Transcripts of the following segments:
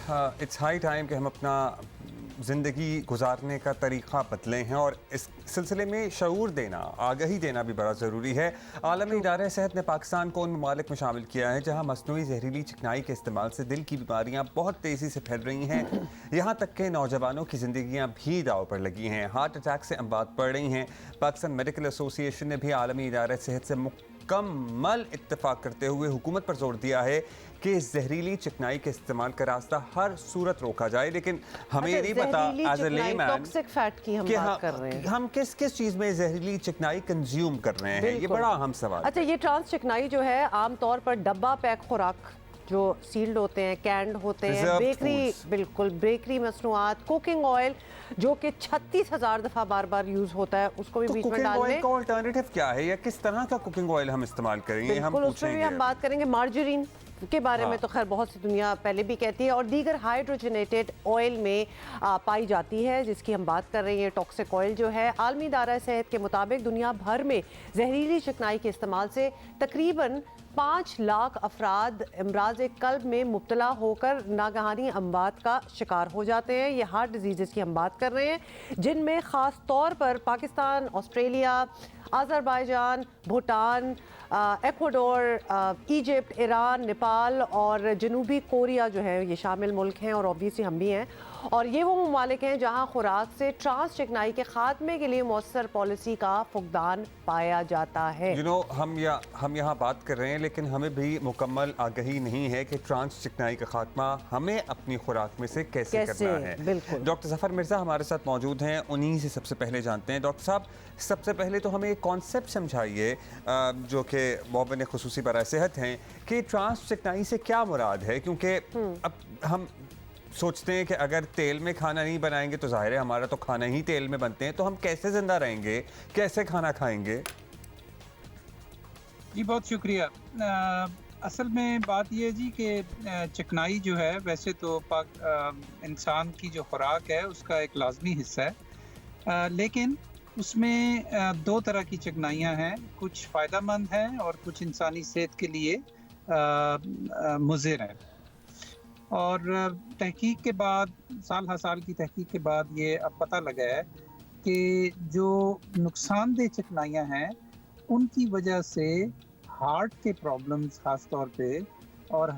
It's high time کہ ہم اپنا زندگی گزارنے کا طریقہ بدلیں ہیں اور اس سلسلے میں شعور دینا، آگہی دینا بھی بڑا ضروری ہے۔ عالمی ادارہ صحت نے پاکستان کو ان ممالک میں شامل کیا ہے جہاں مصنوعی زہریلی چکنائی کے استعمال سے دل کی بیماریاں بہت تیزی سے پھیل رہی ہیں، یہاں تک کہ نوجوانوں کی زندگیاں بھی داؤ پر لگی ہیں، ہارٹ اٹیک سے اموات بڑھ رہی ہیں۔ پاکستان میڈیکل ایسوسی ایشن نے بھی عالمی ادارہ صحت سے مکمل اتفاق کرتے ہوئے حکومت پر زور دیا ہے کہ زہریلی چکنائی کے استعمال کا راستہ ہر صورت روکا جائے، لیکن ہمیں یہ نہیں پتا ایز اے لے مین کہ ہم کس چیز میں زہریلی چکنائی کنزیوم کر رہے ہیں، یہ بڑا اہم سوال ہے۔ اچھا، یہ ٹرانس چکنائی جو ہے عام طور پر ڈبہ پیک خوراک جو سیلڈ ہوتے ہیں، کینڈ ہوتے ہیں، بیکری، بالکل بیکری مصنوعات، کوکنگ آئل جو کہ 36,000 دفعہ بار بار یوز ہوتا ہے، اس کو بھی بیچ میں ڈال لیں۔ کوکنگ آئل کا الٹرنیٹیو کیا ہے یا کس طرح کا کوکنگ آئل ہم استعمال کریں گے، ہم بالکل اس پہ بھی ہم بات کریں گے۔ مارجرین کے بارے میں تو خیر بہت سی دنیا پہلے بھی کہتی ہے، اور دیگر ہائیڈروجنیٹڈ آئل میں پائی جاتی ہے جس کی ہم بات کر رہے ہیں۔ ٹاکسک آئل جو ہے، عالمی ادارہ صحت کے مطابق دنیا بھر میں زہریلی چکنائی کے استعمال سے تقریباً 5 لاکھ افراد امراض قلب میں مبتلا ہو کر ناگہانی اموات کا شکار ہو جاتے ہیں۔ یہ ہارٹ ڈیزیزز کی ہم بات کر رہے ہیں جن میں خاص طور پر Pakistan, Australia, Azerbaijan, Bhutan, Ecuador, Egypt, Iran, Nepal اور جنوبی کوریا جو ہے یہ شامل ملک ہیں، اور اوبویسلی ہم بھی ہیں، اور یہ وہ ممالک ہیں جہاں خوراک سے ٹرانس چکنائی کے خاتمے کے لیے مؤثر پالیسی کا فقدان پایا جاتا ہے۔ ہم یہاں بات کر رہے ہیں لیکن ہمیں بھی مکمل آگہی نہیں ہے کہ ٹرانس چکنائی کا خاتمہ ہمیں اپنی خوراک میں سے کیسے کرنا ہے۔ ڈاکٹر ظفر مرزا ہمارے ساتھ موجود ہیں، انہی سے سب سے پہلے جانتے ہیں۔ ڈاکٹر صاحب، سب سے پہلے تو ہمیں ایک کانسیپٹ سمجھائیے جو کہ معاون خصوصی برائے صحت ہیں کہ ٹرانس چکنائی سے کیا مراد ہے، کیونکہ اب ہم سوچتے ہیں کہ اگر تیل میں کھانا نہیں بنائیں گے تو ظاہر ہے ہمارا تو کھانا ہی تیل میں بنتے ہیں، تو ہم کیسے زندہ رہیں گے، کیسے کھانا کھائیں گے؟ جی بہت شکریہ۔ اصل میں بات یہ ہے جی کہ چکنائی جو ہے ویسے تو انسان کی جو خوراک ہے اس کا ایک لازمی حصہ ہے، لیکن اس میں 2 طرح کی چکنائیاں ہیں، کچھ فائدہ مند ہیں اور کچھ انسانی صحت کے لیے مضر ہیں۔ اور تحقیق کے بعد، سال ہر سال کی تحقیق کے بعد یہ اب پتہ لگا ہے کہ جو نقصان دہ چکنائیاں ہیں ان کی وجہ سے ہارٹ کے پرابلمز خاص طور پہ اور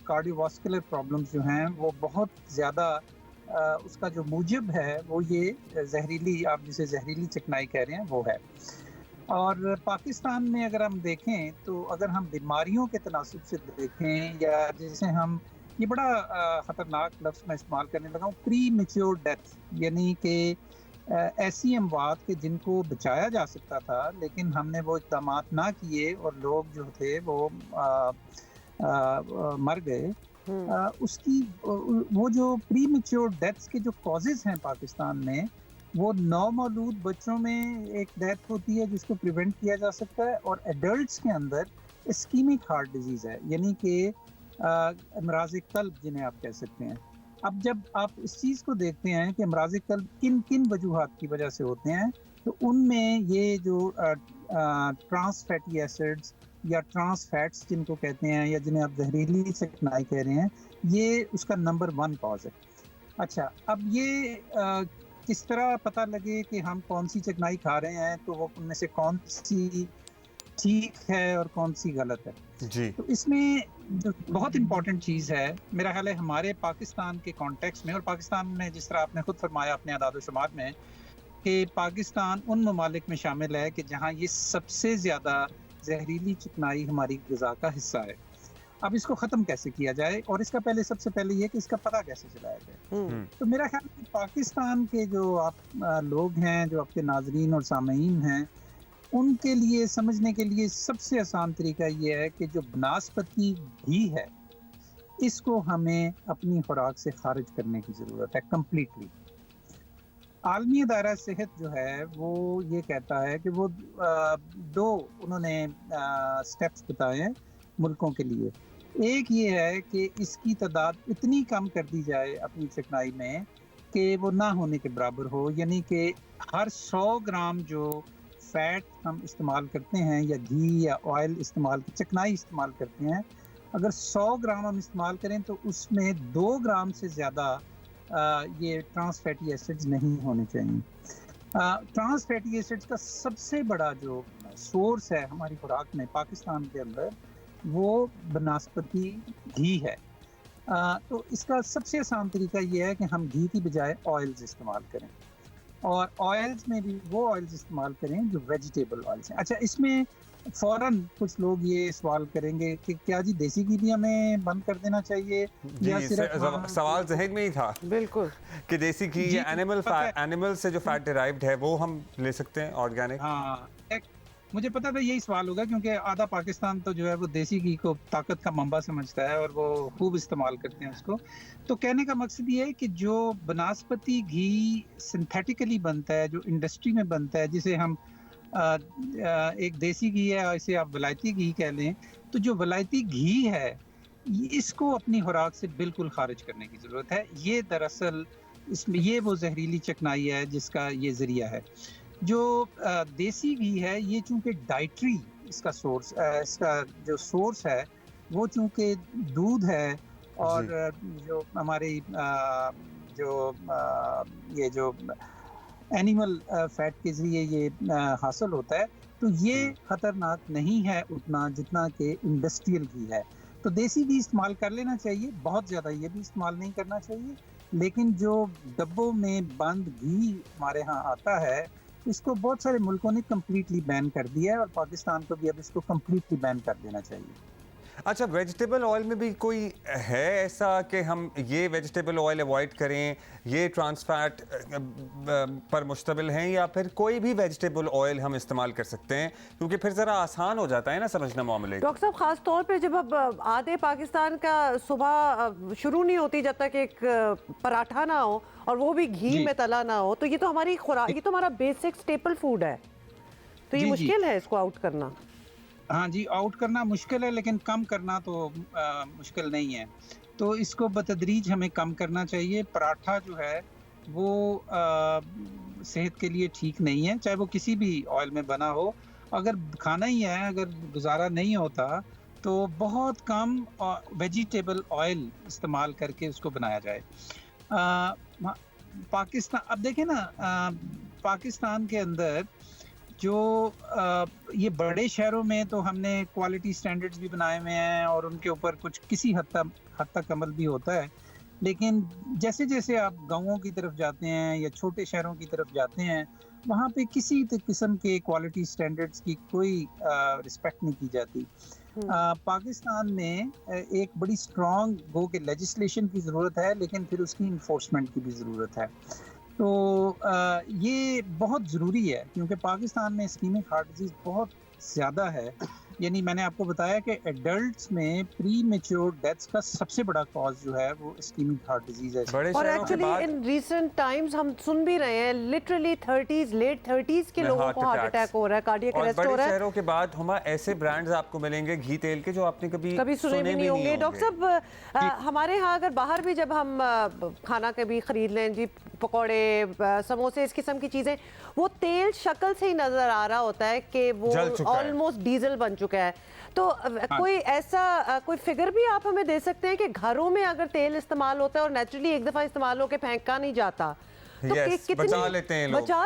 کارڈیو واسکولر پرابلمز جو ہیں وہ بہت زیادہ اس کا جو موجب ہے وہ یہ زہریلی، آپ جسے زہریلی چکنائی کہہ رہے ہیں، وہ ہے۔ اور پاکستان میں اگر ہم دیکھیں تو اگر ہم بیماریوں کے تناسب سے دیکھیں، یا جسے ہم، یہ بڑا خطرناک لفظ میں استعمال کرنے لگا ہوں، پری میچور ڈیتھ، یعنی کہ ایسی اموات کہ جن کو بچایا جا سکتا تھا لیکن ہم نے وہ اقدامات نہ کیے اور لوگ جو تھے وہ مر گئے، اس کی وہ جو پری میچور ڈیتھس کے جو کازز ہیں پاکستان میں، وہ نومولود بچوں میں ایک ڈیتھ ہوتی ہے جس کو پریونٹ کیا جا سکتا ہے، اور ایڈلٹس کے اندر اسکیمک ہارٹ ڈیزیز ہے، یعنی کہ امراض قلب جنہیں آپ کہہ سکتے ہیں۔ اب جب آپ اس چیز کو دیکھتے ہیں کہ امراض قلب کن کن وجوہات کی وجہ سے ہوتے ہیں، تو ان میں یہ جو ٹرانس فیٹی ایسڈز یا ٹرانس فیٹس جن کو کہتے ہیں، یا جنہیں آپ زہریلی چکنائی کہہ رہے ہیں، یہ اس کا نمبر 1 کاز ہے۔ اچھا، اب یہ کس طرح پتہ لگے کہ ہم کون سی چکنائی کھا رہے ہیں، تو وہ ان میں سے کون سی ٹھیک ہے اور کون سی غلط ہے؟ جی، تو اس میں جو بہت امپورٹنٹ چیز ہے میرا خیال ہے ہمارے پاکستان کے کانٹیکس میں، اور پاکستان میں جس طرح آپ نے خود فرمایا اپنے اعداد و شمار میں کہ پاکستان ان ممالک میں شامل ہے کہ جہاں یہ سب سے زیادہ زہریلی چکنائی ہماری غذا کا حصہ ہے۔ اب اس کو ختم کیسے کیا جائے، اور اس کا سب سے پہلے یہ کہ اس کا پتہ کیسے چلایا جائے۔ تو میرا خیال ہے پاکستان کے جو آپ لوگ ہیں، جو آپ کے ناظرین اور سامعین ہیں، ان کے لیے سمجھنے کے لیے سب سے آسان طریقہ یہ ہے کہ جو بناسپتی گھی ہے اس کو ہمیں اپنی خوراک سے خارج کرنے کی ضرورت ہے کمپلیٹلی۔ عالمی ادارہ صحت جو ہے وہ یہ کہتا ہے کہ وہ 2 انہوں نے سٹیپس بتائے ہیں ملکوں کے لیے۔ ایک یہ ہے کہ اس کی تعداد اتنی کم کر دی جائے اپنی چکنائی میں کہ وہ نہ ہونے کے برابر ہو، یعنی کہ ہر 100 گرام جو فیٹ ہم استعمال کرتے ہیں یا گھی یا آئل چکنائی استعمال کرتے ہیں، अगर 100 ग्राम हम इस्तेमाल करें तो उसमें 2 ग्राम से ज़्यादा ये ट्रांस फैटी एसिड्स नहीं होने चाहिए। ट्रांस फैटी एसिड्स का सबसे बड़ा जो सोर्स है हमारी खुराक में पाकिस्तान के अंदर, वो बनस्पति घी है। तो इसका सबसे आसान तरीका ये है कि हम घी की बजाय ऑयल्स इस्तेमाल करें, और ऑयल्स में भी वो ऑयल्स इस्तेमाल करें जो वेजिटेबल ऑयल्स हैं। अच्छा, इसमें फ़ौरन कुछ लोग ये सवाल करेंगे कि क्या जी देसी घी भी हमें बंद कर देना चाहिए या जी, सिर्फ सवाल जहन में ही था बिल्कुल कि देसी घी जी, या एनिमल से जो फैट डिराइव्ड है वो हम ले सकते हैं ऑर्गेनिक। हाँ, मुझे पता था यही सवाल होगा, क्योंकि आधा पाकिस्तान तो जो है वो देसी घी को ताकत का मंबा समझता है और वो खूब इस्तेमाल करते हैं उसको। तो कहने का मकसद ये है कि जो बनस्पति घी सिंथेटिकली बनता है, जो इंडस्ट्री में बनता है, जिसे हम एक देसी घी है और इसे आप वलायती घी कह लें, तो जो वलायती घी है इसको अपनी खुराक से बिल्कुल खारिज करने की ज़रूरत है। ये दरअसल इसमें ये वो जहरीली चिकनाई है जिसका ये ज़रिया है। जो देसी घी है ये चूँकि डाइटरी इसका जो सोर्स है वो चूँकि दूध है, और जो हमारी ये जो एनिमल फैट के ज़रिए ये हासिल होता है, तो ये ख़तरनाक नहीं है उतना जितना कि इंडस्ट्रियल घी है। तो देसी घी इस्तेमाल कर लेना चाहिए, बहुत ज़्यादा ये भी इस्तेमाल नहीं करना चाहिए। लेकिन जो डब्बों में बंद घी हमारे यहाँ आता है, इसको बहुत सारे मुल्कों ने कम्प्लीटली बैन कर दिया है, और पाकिस्तान को भी अब इसको कम्प्लीटली बैन कर देना चाहिए। अच्छा, वेजिटेबल ऑयल में भी कोई है ऐसा कि हम ये वेजिटेबल ऑयल अवॉइड करें, ये ट्रांस फैट पर मुश्तमिल हैं, या फिर कोई भी वेजिटेबल ऑयल हम इस्तेमाल कर सकते हैं? क्योंकि फिर ज़रा आसान हो जाता है ना समझना मामले को। डॉक्टर साहब, खास तौर पे जब अब आधे पाकिस्तान का सुबह शुरू नहीं होती जब तक एक पराठा ना हो, और वो भी घी में तला ना हो, तो ये तो हमारी खुराक, ये तो हमारा बेसिक स्टेपल फूड है, तो ये मुश्किल है इसको आउट करना। हाँ जी, आउट करना मुश्किल है, लेकिन कम करना तो मुश्किल नहीं है। तो इसको बतदरीज हमें कम करना चाहिए। पराठा जो है वो सेहत के लिए ठीक नहीं है, चाहे वो किसी भी ऑयल में बना हो। अगर खाना ही है, अगर गुजारा नहीं होता, तो बहुत कम वेजिटेबल ऑयल इस्तेमाल करके उसको बनाया जाए। पाकिस्तान, अब देखें ना, पाकिस्तान के अंदर जो ये बड़े शहरों में तो हमने क्वालिटी स्टैंडर्ड्स भी बनाए हुए हैं, और उनके ऊपर कुछ किसी हद तक अमल भी होता है। लेकिन जैसे जैसे आप गाँवों की तरफ जाते हैं या छोटे शहरों की तरफ जाते हैं, वहाँ पे किसी किस्म के क्वालिटी स्टैंडर्ड्स की कोई रिस्पेक्ट नहीं की जाती। पाकिस्तान में एक बड़ी स्ट्रॉन्ग गो के लेजिस्लेशन की ज़रूरत है, लेकिन फिर उसकी इन्फोर्समेंट की भी ज़रूरत है। तो ये बहुत ज़रूरी है, क्योंकि पाकिस्तान में इस्कीमिक हार्ट डिजीज़ बहुत ज़्यादा है। यानी मैंने आपको बताया कि एडल्ट्स में प्री मैच्योर डेथ्स का सबसे बड़ा कॉज जो है वो इस्कीमिक हार्ट डिजीज़ है। और एक्चुअली इन रीसेंट टाइम्स हम सुन भी रहे हैं, लिटरली 30s, लेट 30s के लोगों को हार्ट अटैक हो रहा है, कार्डियक अरेस्ट हो रहा है। शहरों के बाद हम ऐसे ब्रांड्स आपको मिलेंगे घी तेल के जो आपने कभी सुने भी नहीं होंगे। डॉक्टर साहब, हमारे यहाँ अगर बाहर भी जब हम खाना कभी खरीद लें जी, पकौड़े, समोसे, इस किस्म की चीज़ें, वो तेल शक्ल से ही नज़र आ रहा होता है कि वो ऑलमोस्ट डीजल बन चुका है। तो कोई ऐसा कोई फिगर भी आप हमें दे सकते हैं कि घरों में अगर तेल इस्तेमाल होता है और नेचुरली एक दफ़ा इस्तेमाल होकर फेंका नहीं जाता, तो कितनी बचा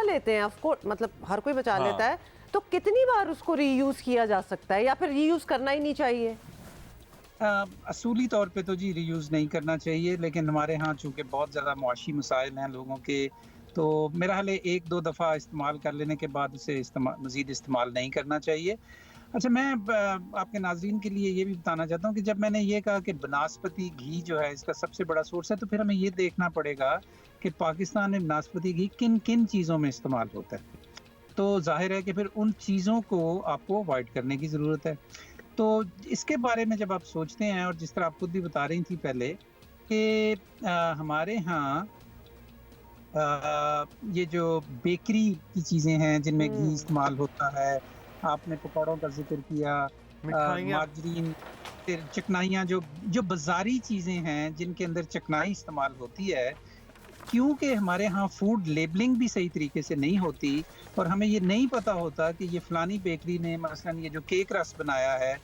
लेते हैं? ऑफ कोर्स, मतलब हर कोई बचा लेता है, तो कितनी बार उसको रीयूज़ किया जा सकता है, या फिर रीयूज़ करना ही नहीं चाहिए? असूली तौर पे तो जी रीयूज़ नहीं करना चाहिए, लेकिन हमारे यहाँ चूँकि बहुत ज़्यादा मुआशी मसाइल हैं लोगों के, तो मेरा ख्याल है एक दो दफ़ा इस्तेमाल कर लेने के बाद उसे मज़ीद इस्तेमाल नहीं करना चाहिए। अच्छा, मैं आपके नाज़रीन के लिए ये भी बताना चाहता हूँ कि जब मैंने ये कहा कि बनस्पति घी जो है इसका सबसे बड़ा सोर्स है, तो फिर हमें ये देखना पड़ेगा कि पाकिस्तान में बनस्पति घी किन किन चीज़ों में इस्तेमाल होता है। तो ज़ाहिर है कि फिर उन चीज़ों को आपको अवॉइड करने की ज़रूरत है। तो इसके बारे में जब आप सोचते हैं, और जिस तरह आप खुद भी बता रही थी पहले कि हमारे यहाँ ये जो बेकरी की चीज़ें हैं जिनमें घी इस्तेमाल होता है, आपने पकौड़ों का जिक्र किया, मार्जरीन, फिर चिकनाइयाँ, जो बाज़ारी चीज़ें हैं जिनके अंदर चिकनाई इस्तेमाल होती है, क्योंकि हमारे यहाँ फूड लेबलिंग भी सही तरीके से नहीं होती और हमें ये नहीं पता होता कि ये फलानी बेकरी ने मसलन ये जो केक रस बनाया है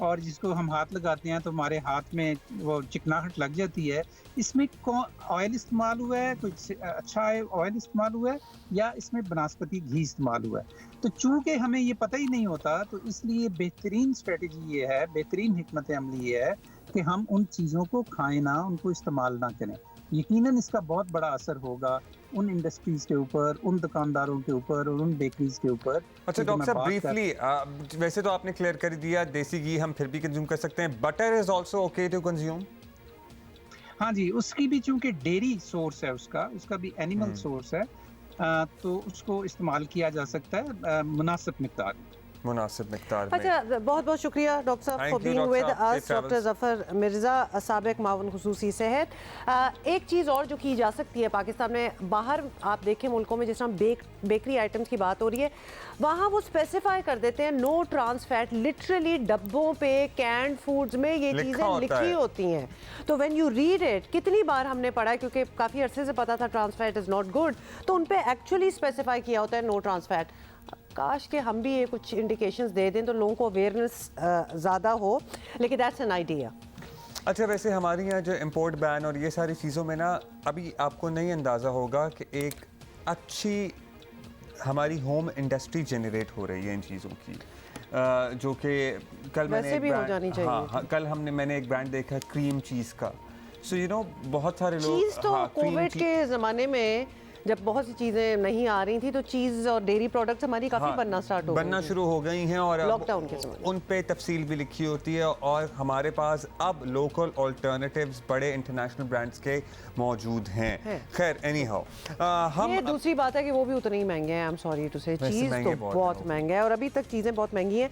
और जिसको हम हाथ लगाते हैं तो हमारे हाथ में वो चिकनाहट लग जाती है, इसमें ऑयल इस्तेमाल हुआ है, कुछ अच्छा ऑयल इस्तेमाल हुआ है या इसमें बनस्पति घी इस्तेमाल हुआ है। तो चूंकि हमें ये पता ही नहीं होता तो इसलिए बेहतरीन स्ट्रेटजी ये है, बेहतरीन हिकमत अमली ये है कि हम उन चीज़ों को खाएं ना, उनको इस्तेमाल ना करें। यकीनन इसका बहुत बड़ा असर होगा उन इंडस्ट्रीज के ऊपर, उन दुकानदारों के ऊपर और उन बेकरीज के ऊपर। अच्छा डॉक्टर साहब, ब्रीफली वैसे तो आपने क्लियर कर दिया, देसी घी हम फिर भी कंज्यूम कर सकते हैं, butter is also okay to consume? हाँ जी, उसकी भी चूंकि डेयरी सोर्स है, उसका भी एनिमल सोर्स है, तो उसको इस्तेमाल किया जा सकता है मुनासिब मिकदार में। अच्छा, बहुत बहुत शुक्रिया डॉक्टर साहब for being with us. Doctor Zafar Mirza, साबिक मावन खुसूसी सेहत। एक चीज़ और जो की जा सकती है पाकिस्तान में, बाहर आप देखें मुल्कों में जिस तरह बेकरी आइटम्स की बात हो रही है, वहाँ वो स्पेसिफाई कर देते हैं नो ट्रांस फैट, लिटरली डब्बों पे कैंड फूड्स में ये चीज़ें लिखी होती हैं। तो व्हेन यू रीड इट, कितनी बार हमने पढ़ा है, क्योंकि काफ़ी अरसे से पता था trans fat is not good, तो उन पे एक्चुअली स्पेसिफाई किया होता है नो ट्रांस फैट। काश कि हम भी ये कुछ इंडिकेशंस दे दें तो लोगों को अवेयरनेस ज़्यादा हो, लेकिन दैट्स एन आइडिया। अच्छा, वैसे हमारे यहाँ जो इंपोर्ट बैन और ये सारी चीज़ों में ना, अभी आपको नहीं अंदाज़ा होगा कि एक अच्छी हमारी होम इंडस्ट्री जनरेट हो रही है इन चीज़ों की, जो कि कल मैंने भी हो जानी चाहिए। हाँ, कल मैंने एक ब्रांड देखा क्रीम चीज़ का। सो यू नो बहुत सारे लोग चीज़ तो कोविड के ज़माने में जब बहुत सी चीज़ें नहीं आ रही थी तो चीज़ और डेयरी प्रोडक्ट्स हमारी काफ़ी बनना शुरू हो गई हैं और लॉकडाउन के समय उन पे तफसील भी लिखी होती है और हमारे पास अब लोकल ऑल्टरनेटिव्स बड़े इंटरनेशनल ब्रांड्स के मौजूद हैं। खैर एनी हाउ, हम ये दूसरी बात है कि वो भी उतने ही महंगे हैं। आई एम सॉरी टू से, चीज़ तो बहुत महंगा है और अभी तक चीज़ें बहुत महंगी हैं।